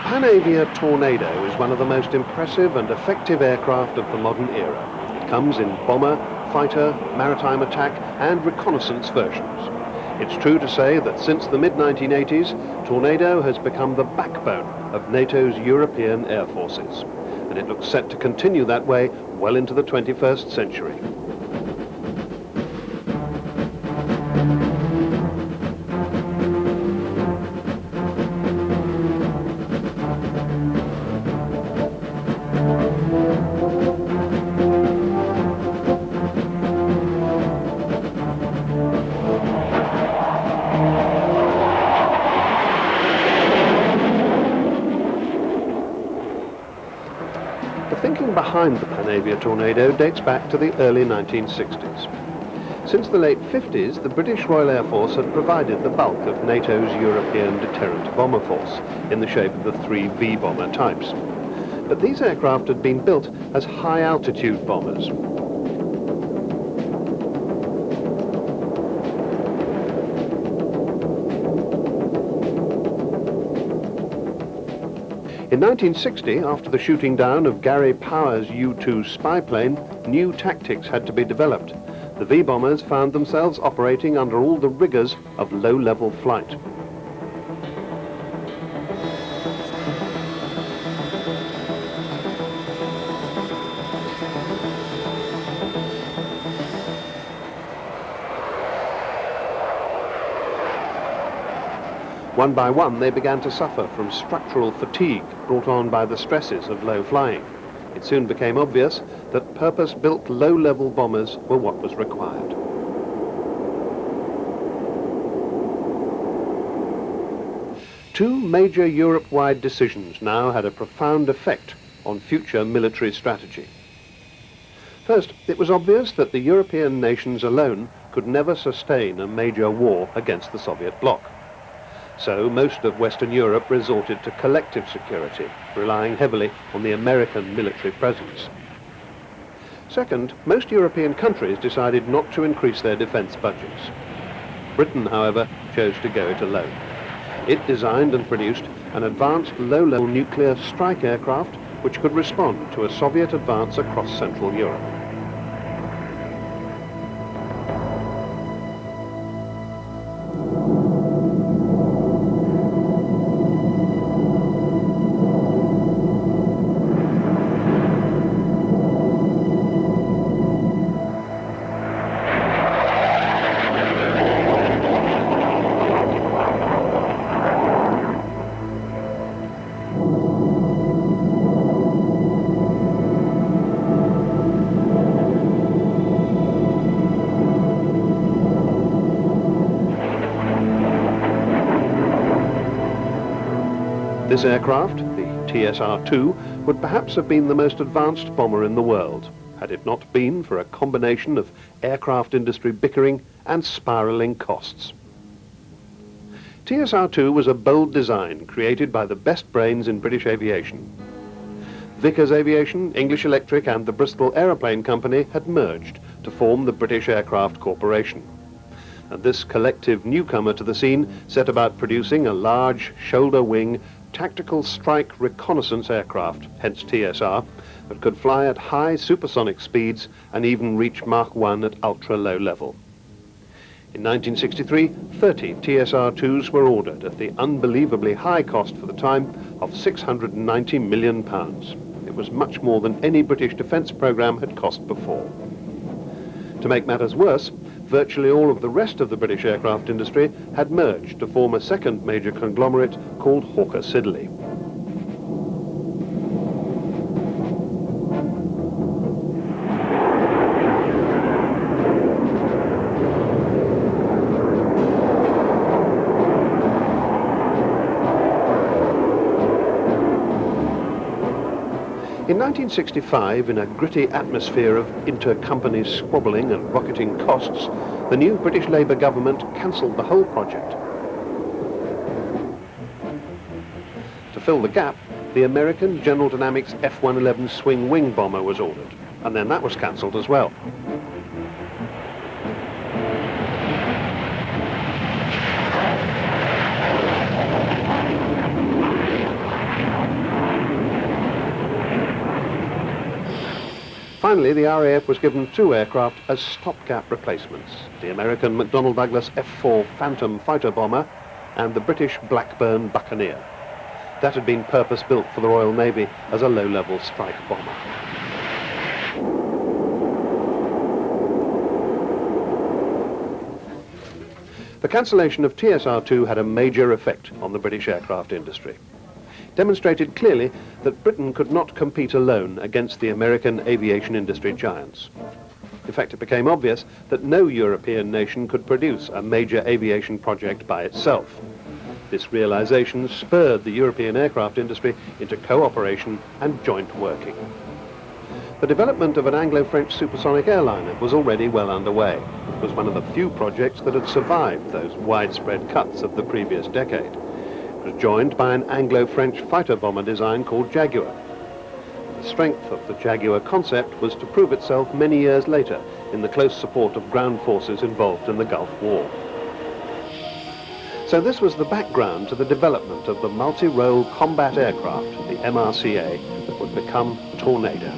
Panavia Tornado is one of the most impressive and effective aircraft of the modern era. It comes in bomber, fighter, maritime attack and reconnaissance versions. It's true to say that since the mid-1980s, Tornado has become the backbone of NATO's European air forces, and it looks set to continue that way well into the 21st century. The thinking behind the Panavia Tornado dates back to the early 1960s. Since the late 50s, the British Royal Air Force had provided the bulk of NATO's European deterrent bomber force in the shape of the three V-bomber types. But these aircraft had been built as high-altitude bombers. In 1960, after the shooting down of Gary Power's U-2 spy plane, new tactics had to be developed. The V-bombers found themselves operating under all the rigors of low-level flight. One by one, they began to suffer from structural fatigue brought on by the stresses of low flying. It soon became obvious that purpose-built low-level bombers were what was required. Two major Europe-wide decisions now had a profound effect on future military strategy. First, it was obvious that the European nations alone could never sustain a major war against the Soviet bloc. So most of Western Europe resorted to collective security, relying heavily on the American military presence. Second, most European countries decided not to increase their defense budgets. Britain, however, chose to go it alone. It designed and produced an advanced low-level nuclear strike aircraft which could respond to a Soviet advance across Central Europe. This aircraft, the TSR-2, would perhaps have been the most advanced bomber in the world, had it not been for a combination of aircraft industry bickering and spiralling costs. TSR-2 was a bold design created by the best brains in British aviation. Vickers Aviation, English Electric and the Bristol Aeroplane Company had merged to form the British Aircraft Corporation. And this collective newcomer to the scene set about producing a large shoulder-wing tactical strike reconnaissance aircraft, hence TSR, that could fly at high supersonic speeds and even reach Mach 1 at ultra-low level. In 1963, 30 TSR-2s were ordered at the unbelievably high cost for the time of £690 million. It was much more than any British defence programme had cost before. To make matters worse, virtually all of the rest of the British aircraft industry had merged to form a second major conglomerate called Hawker Siddeley. In 1965, in a gritty atmosphere of inter-company squabbling and rocketing costs, the new British Labour government cancelled the whole project. To fill the gap, the American General Dynamics F-111 swing wing bomber was ordered, and then that was cancelled as well. Finally, the RAF was given 2 aircraft as stopgap replacements, the American McDonnell Douglas F-4 Phantom fighter bomber and the British Blackburn Buccaneer. That had been purpose-built for the Royal Navy as a low-level strike bomber. The cancellation of TSR-2 had a major effect on the British aircraft industry. Demonstrated clearly that Britain could not compete alone against the American aviation industry giants. In fact, it became obvious that no European nation could produce a major aviation project by itself. This realization spurred the European aircraft industry into cooperation and joint working. The development of an Anglo-French supersonic airliner was already well underway. It was one of the few projects that had survived those widespread cuts of the previous decade. It was joined by an Anglo-French fighter bomber design called Jaguar. The strength of the Jaguar concept was to prove itself many years later in the close support of ground forces involved in the Gulf War. So this was the background to the development of the multi-role combat aircraft, the MRCA, that would become Tornado.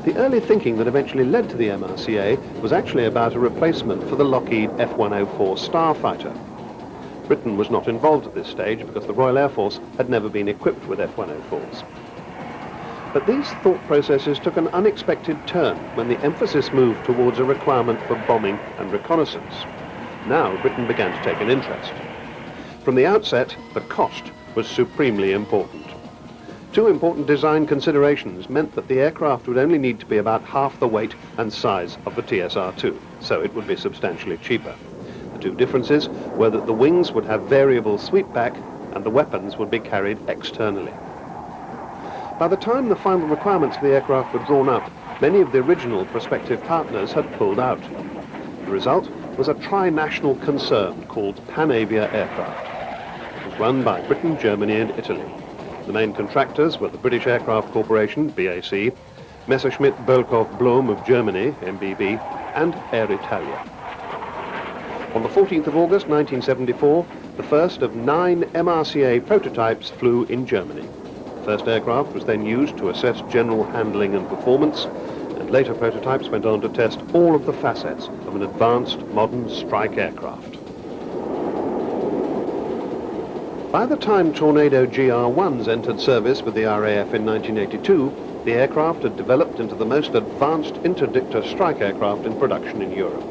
The early thinking that eventually led to the MRCA was actually about a replacement for the Lockheed F-104 Starfighter. Britain was not involved at this stage because the Royal Air Force had never been equipped with F-104s. But these thought processes took an unexpected turn when the emphasis moved towards a requirement for bombing and reconnaissance. Now Britain began to take an interest. From the outset, the cost was supremely important. 2 important design considerations meant that the aircraft would only need to be about half the weight and size of the TSR-2, so it would be substantially cheaper. The 2 differences were that the wings would have variable sweepback and the weapons would be carried externally. By the time the final requirements for the aircraft were drawn up, many of the original prospective partners had pulled out. The result was a tri-national concern called Panavia Aircraft. It was run by Britain, Germany and Italy. The main contractors were the British Aircraft Corporation, BAC, Messerschmitt Bölkow Blohm of Germany, MBB, and Air Italia. On the 14th of August 1974, the first of 9 MRCA prototypes flew in Germany. The first aircraft was then used to assess general handling and performance, and later prototypes went on to test all of the facets of an advanced modern strike aircraft. By the time Tornado GR1s entered service with the RAF in 1982, the aircraft had developed into the most advanced interdictor strike aircraft in production in Europe.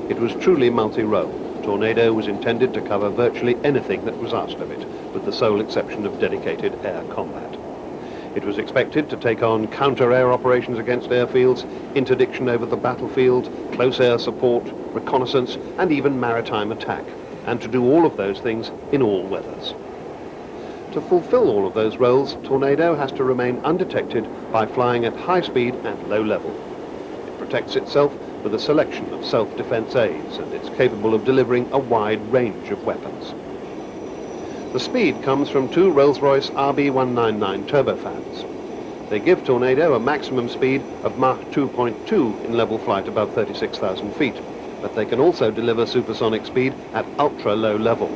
It was truly multi-role. Tornado was intended to cover virtually anything that was asked of it, with the sole exception of dedicated air combat. It was expected to take on counter-air operations against airfields, interdiction over the battlefield, close air support, reconnaissance, and even maritime attack, and to do all of those things in all weathers. To fulfill all of those roles, Tornado has to remain undetected by flying at high speed and low level. It protects itself with a selection of self-defense aids, and it's capable of delivering a wide range of weapons. The speed comes from 2 Rolls-Royce RB199 turbofans. They give Tornado a maximum speed of Mach 2.2 in level flight above 36,000 feet, but they can also deliver supersonic speed at ultra-low level.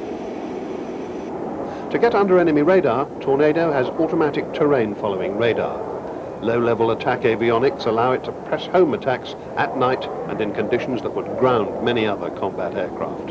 To get under enemy radar, Tornado has automatic terrain-following radar. Low-level attack avionics allow it to press home attacks at night and in conditions that would ground many other combat aircraft.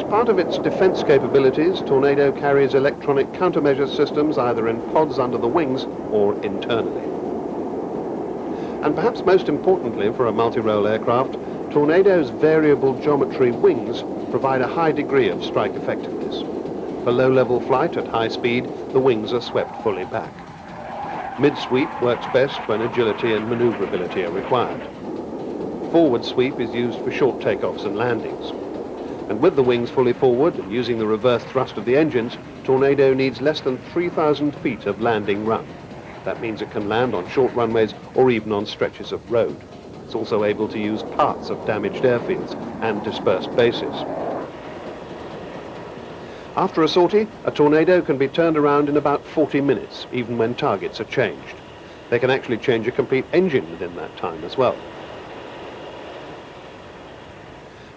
part of its defense capabilities, Tornado carries electronic countermeasure systems either in pods under the wings or internally. And perhaps most importantly for a multi-role aircraft, Tornado's variable geometry wings provide a high degree of strike effectiveness. For low-level flight at high speed, the wings are swept fully back. Mid-sweep works best when agility and maneuverability are required. Forward sweep is used for short takeoffs and landings. And with the wings fully forward and using the reverse thrust of the engines, Tornado needs less than 3,000 feet of landing run. That means it can land on short runways or even on stretches of road. It's also able to use parts of damaged airfields and dispersed bases. After a sortie, a Tornado can be turned around in about 40 minutes, even when targets are changed. They can actually change a complete engine within that time as well.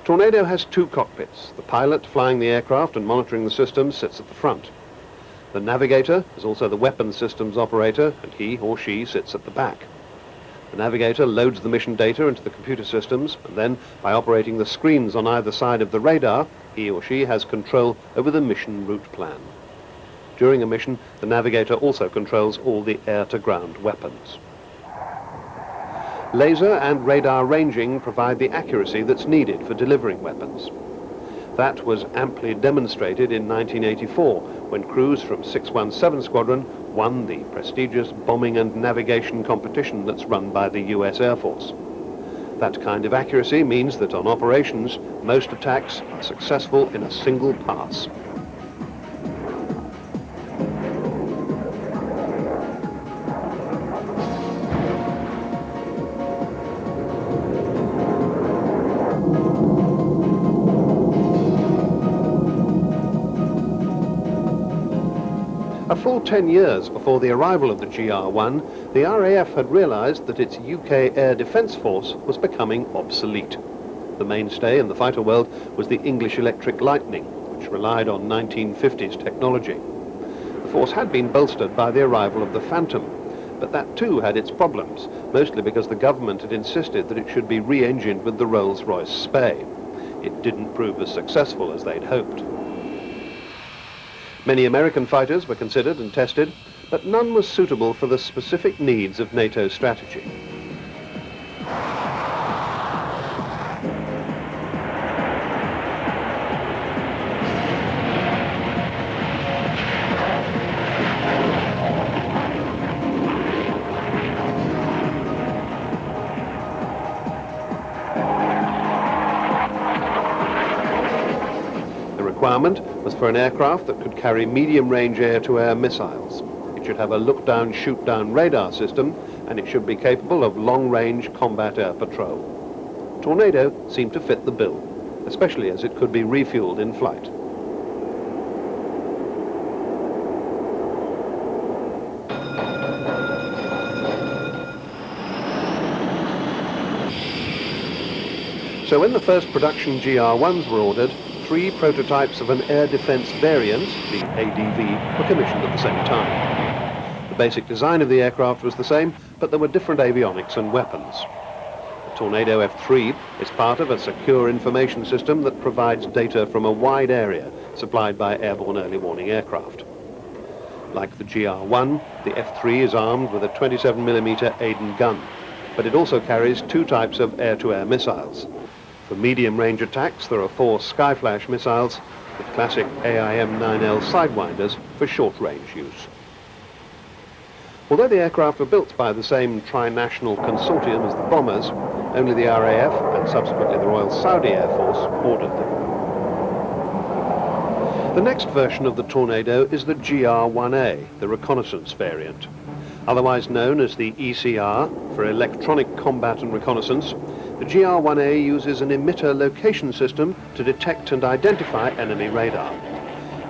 Tornado has two cockpits. The pilot flying the aircraft and monitoring the systems sits at the front. The navigator is also the weapons systems operator, and he or she sits at the back. The navigator loads the mission data into the computer systems, and then, by operating the screens on either side of the radar, he or she has control over the mission route plan. During a mission, the navigator also controls all the air-to-ground weapons. Laser and radar ranging provide the accuracy that's needed for delivering weapons. That was amply demonstrated in 1984 when crews from 617 Squadron won the prestigious bombing and navigation competition that's run by the US Air Force. That kind of accuracy means that on operations, most attacks are successful in a single pass. A full 10 years before the arrival of the GR-1, the RAF had realized that its UK Air Defence Force was becoming obsolete. The mainstay in the fighter world was the English Electric Lightning, which relied on 1950s technology. The force had been bolstered by the arrival of the Phantom, but that too had its problems, mostly because the government had insisted that it should be re-engined with the Rolls-Royce Spey. It didn't prove as successful as they'd hoped. Many American fighters were considered and tested, but none was suitable for the specific needs of NATO's strategy. The requirement was for an aircraft that could carry medium-range air-to-air missiles. It should have a look-down, shoot-down radar system, and it should be capable of long-range combat air patrol. Tornado seemed to fit the bill, especially as it could be refueled in flight. So when the first production GR-1s were ordered, 3 prototypes of an air defence variant, the ADV, were commissioned at the same time. The basic design of the aircraft was the same, but there were different avionics and weapons. The Tornado F3 is part of a secure information system that provides data from a wide area supplied by airborne early warning aircraft. Like the GR-1, the F3 is armed with a 27mm Aden gun, but it also carries 2 types of air-to-air missiles. For medium-range attacks, there are 4 Skyflash missiles with classic AIM-9L sidewinders for short-range use. Although the aircraft were built by the same tri-national consortium as the bombers, only the RAF and subsequently the Royal Saudi Air Force ordered them. The next version of the Tornado is the GR-1A, the reconnaissance variant. Otherwise known as the ECR, for Electronic Combat and Reconnaissance, the GR-1A uses an emitter location system to detect and identify enemy radar.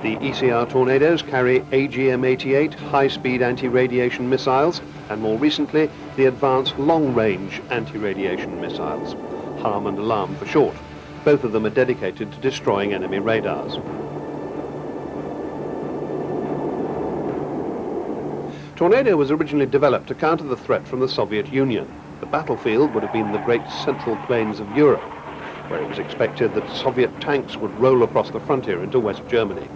The ECR Tornadoes carry AGM-88 high-speed anti-radiation missiles, and more recently, the advanced long-range anti-radiation missiles, HARM and ALARM for short. Both of them are dedicated to destroying enemy radars. Tornado was originally developed to counter the threat from the Soviet Union. The battlefield would have been the great central plains of Europe. where it was expected that Soviet tanks would roll across the frontier into West Germany.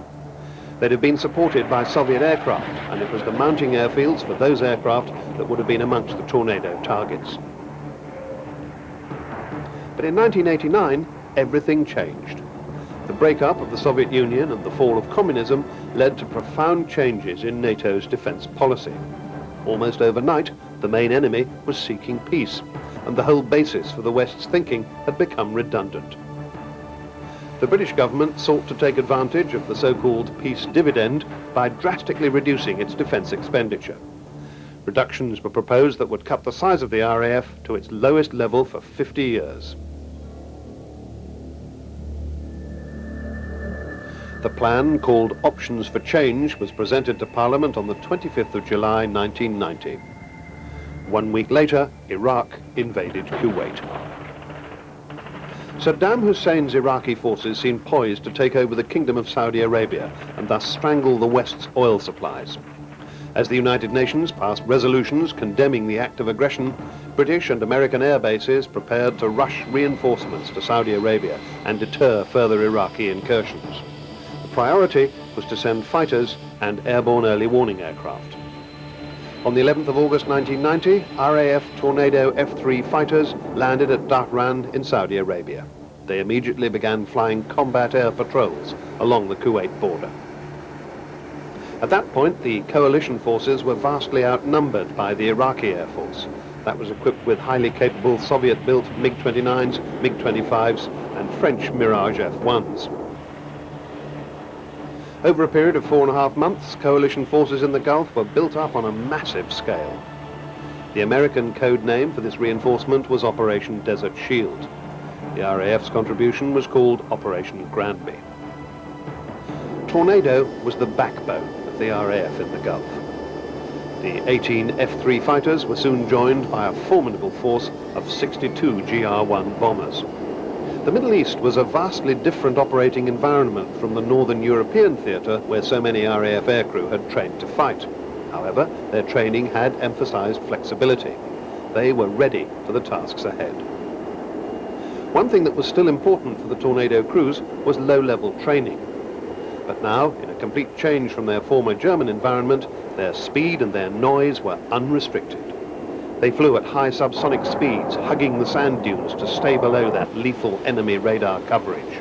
They'd have been supported by Soviet aircraft, and it was the mounting airfields for those aircraft that would have been amongst the Tornado targets. But in 1989, everything changed. The breakup of the Soviet Union and the fall of communism led to profound changes in NATO's defense policy. Almost overnight, the main enemy was seeking peace, and the whole basis for the West's thinking had become redundant. The British government sought to take advantage of the so-called peace dividend by drastically reducing its defense expenditure. Reductions were proposed that would cut the size of the RAF to its lowest level for 50 years. The plan, called Options for Change, was presented to Parliament on the 25th of July 1990. 1 week later, Iraq invaded Kuwait. Saddam Hussein's Iraqi forces seemed poised to take over the Kingdom of Saudi Arabia and thus strangle the West's oil supplies. As the United Nations passed resolutions condemning the act of aggression, British and American air bases prepared to rush reinforcements to Saudi Arabia and deter further Iraqi incursions. The priority was to send fighters and airborne early warning aircraft. On the 11th of August 1990, RAF Tornado F-3 fighters landed at Dhahran in Saudi Arabia. They immediately began flying combat air patrols along the Kuwait border. At that point, the coalition forces were vastly outnumbered by the Iraqi Air Force. That was equipped with highly capable Soviet-built MiG-29s, MiG-25s, and French Mirage F-1s. Over a period of 4.5 months, coalition forces in the Gulf were built up on a massive scale. The American code name for this reinforcement was Operation Desert Shield. The RAF's contribution was called Operation Granby. Tornado was the backbone of the RAF in the Gulf. The 18 F-3 fighters were soon joined by a formidable force of 62 GR-1 bombers. The Middle East was a vastly different operating environment from the Northern European theatre where so many RAF aircrew had trained to fight. However, their training had emphasized flexibility. They were ready for the tasks ahead. One thing that was still important for the Tornado crews was low-level training. But now, in a complete change from their former German environment, their speed and their noise were unrestricted. They flew at high subsonic speeds, hugging the sand dunes to stay below that lethal enemy radar coverage.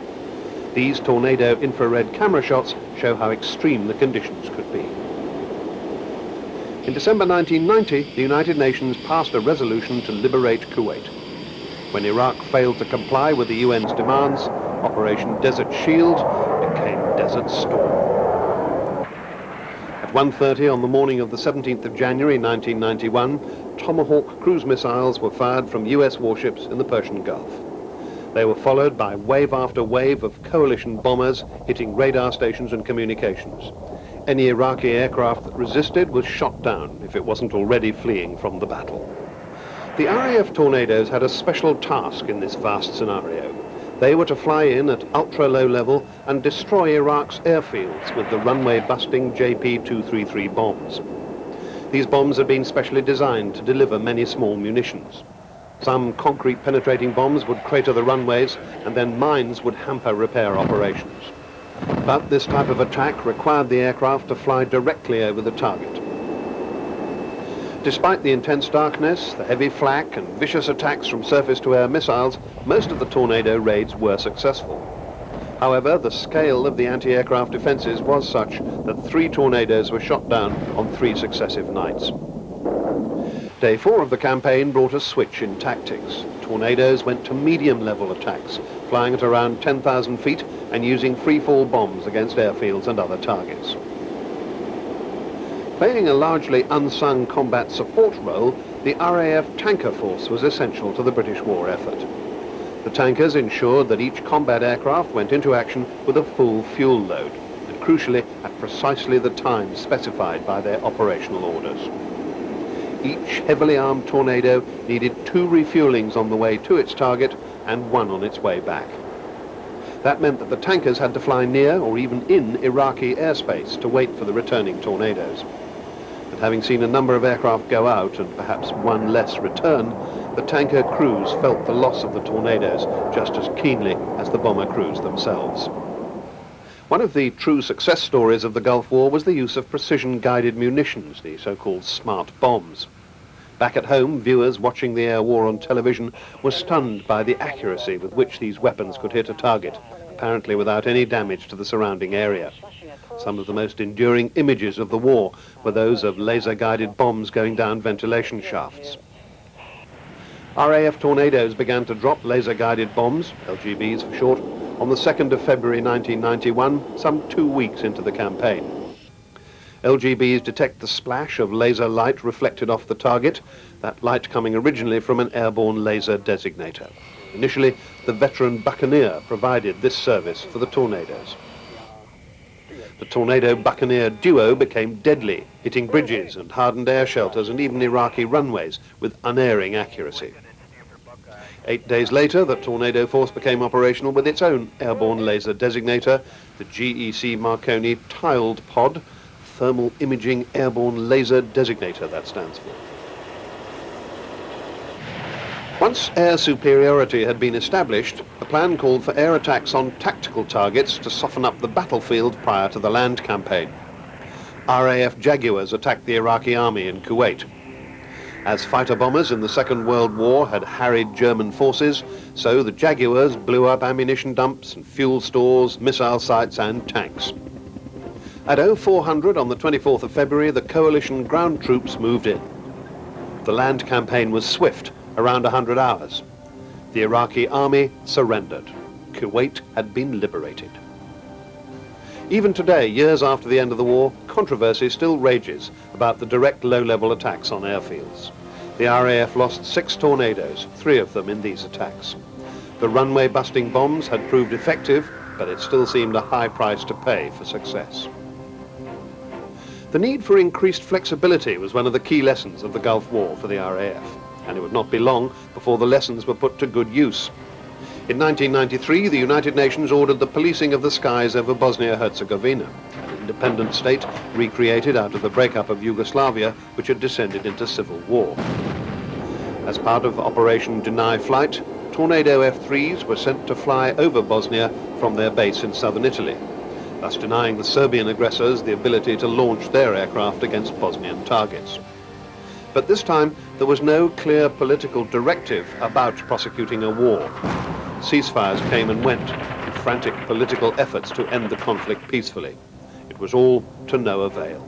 These Tornado infrared camera shots show how extreme the conditions could be. In December 1990, the United Nations passed a resolution to liberate Kuwait. When Iraq failed to comply with the UN's demands, Operation Desert Shield became Desert Storm. At 1:30 on the morning of the 17th of January 1991, Tomahawk cruise missiles were fired from US warships in the Persian Gulf. They were followed by wave after wave of coalition bombers hitting radar stations and communications. Any Iraqi aircraft that resisted was shot down if it wasn't already fleeing from the battle. The RAF Tornadoes had a special task in this vast scenario. They were to fly in at ultra-low level and destroy Iraq's airfields with the runway-busting JP-233 bombs. These bombs had been specially designed to deliver many small munitions. Some concrete-penetrating bombs would crater the runways, and then mines would hamper repair operations. But this type of attack required the aircraft to fly directly over the target. Despite the intense darkness, the heavy flak, and vicious attacks from surface-to-air missiles, most of the Tornado raids were successful. However, the scale of the anti-aircraft defenses was such that 3 Tornadoes were shot down on 3 successive nights. Day 4 of the campaign brought a switch in tactics. Tornadoes went to medium-level attacks, flying at around 10,000 feet and using free-fall bombs against airfields and other targets. Playing a largely unsung combat support role, the RAF tanker force was essential to the British war effort. The tankers ensured that each combat aircraft went into action with a full fuel load, and crucially at precisely the time specified by their operational orders. Each heavily armed Tornado needed 2 refuelings on the way to its target and 1 on its way back. That meant that the tankers had to fly near or even in Iraqi airspace to wait for the returning Tornadoes. But having seen a number of aircraft go out and perhaps 1 less return, the tanker crews felt the loss of the Tornadoes just as keenly as the bomber crews themselves. One of the true success stories of the Gulf War was the use of precision-guided munitions, the so-called smart bombs. Back at home, viewers watching the air war on television were stunned by the accuracy with which these weapons could hit a target, apparently without any damage to the surrounding area. Some of the most enduring images of the war were those of laser-guided bombs going down ventilation shafts. RAF Tornadoes began to drop laser-guided bombs, LGBs for short, on the 2nd of February 1991, some 2 weeks into the campaign. LGBs detect the splash of laser light reflected off the target, that light coming originally from an airborne laser designator. Initially, the veteran Buccaneer provided this service for the Tornadoes. The Tornado-Buccaneer duo became deadly, hitting bridges and hardened air shelters and even Iraqi runways with unerring accuracy. 8 days later, the Tornado force became operational with its own airborne laser designator, the GEC Marconi Tiled Pod, Thermal Imaging Airborne Laser Designator, that stands for. Once air superiority had been established, the plan called for air attacks on tactical targets to soften up the battlefield prior to the land campaign. RAF Jaguars attacked the Iraqi army in Kuwait. As fighter bombers in the Second World War had harried German forces, so the Jaguars blew up ammunition dumps and fuel stores, missile sites and tanks. At 0400 on the 24th of February, the coalition ground troops moved in. The land campaign was swift, around 100 hours. The Iraqi army surrendered. Kuwait had been liberated. Even today, years after the end of the war, controversy still rages about the direct low-level attacks on airfields. The RAF lost 6 Tornadoes, 3 of them in these attacks. The runway-busting bombs had proved effective, but it still seemed a high price to pay for success. The need for increased flexibility was one of the key lessons of the Gulf War for the RAF, and it would not be long before the lessons were put to good use. In 1993, the United Nations ordered the policing of the skies over Bosnia-Herzegovina, an independent state recreated out of the breakup of Yugoslavia, which had descended into civil war. As part of Operation Deny Flight, Tornado F-3s were sent to fly over Bosnia from their base in southern Italy, thus denying the Serbian aggressors the ability to launch their aircraft against Bosnian targets. But this time, there was no clear political directive about prosecuting a war. Ceasefires came and went, with frantic political efforts to end the conflict peacefully. It was all to no avail.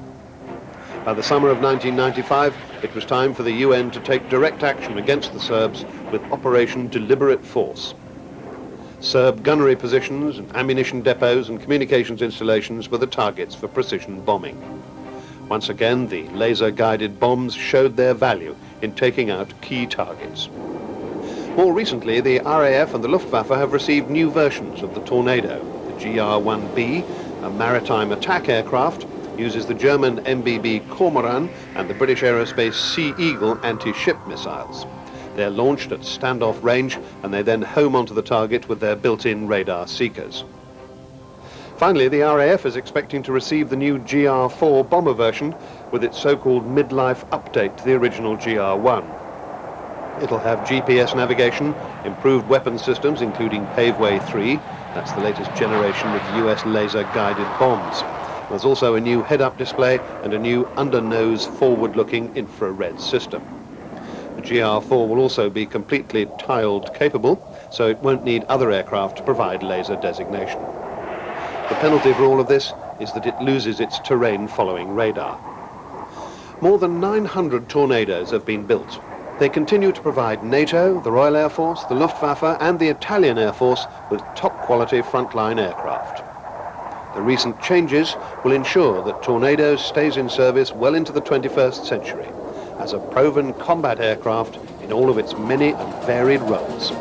By the summer of 1995, it was time for the UN to take direct action against the Serbs with Operation Deliberate Force. Serb gunnery positions and ammunition depots and communications installations were the targets for precision bombing. Once again, the laser-guided bombs showed their value in taking out key targets. More recently, the RAF and the Luftwaffe have received new versions of the Tornado. The GR-1B, a maritime attack aircraft, uses the German MBB Cormoran and the British Aerospace Sea Eagle anti-ship missiles. They're launched at standoff range and they then home onto the target with their built-in radar seekers. Finally, the RAF is expecting to receive the new GR-4 bomber version with its so-called midlife update to the original GR-1. It'll have GPS navigation, improved weapon systems including Paveway 3, that's the latest generation of US laser-guided bombs. There's also a new head-up display and a new under-nose forward-looking infrared system. The GR-4 will also be completely tiled capable, so it won't need other aircraft to provide laser designation. The penalty for all of this is that it loses its terrain-following radar. More than 900 Tornadoes have been built. They continue to provide NATO, the Royal Air Force, the Luftwaffe and the Italian Air Force with top-quality frontline aircraft. The recent changes will ensure that Tornado stays in service well into the 21st century as a proven combat aircraft in all of its many and varied roles.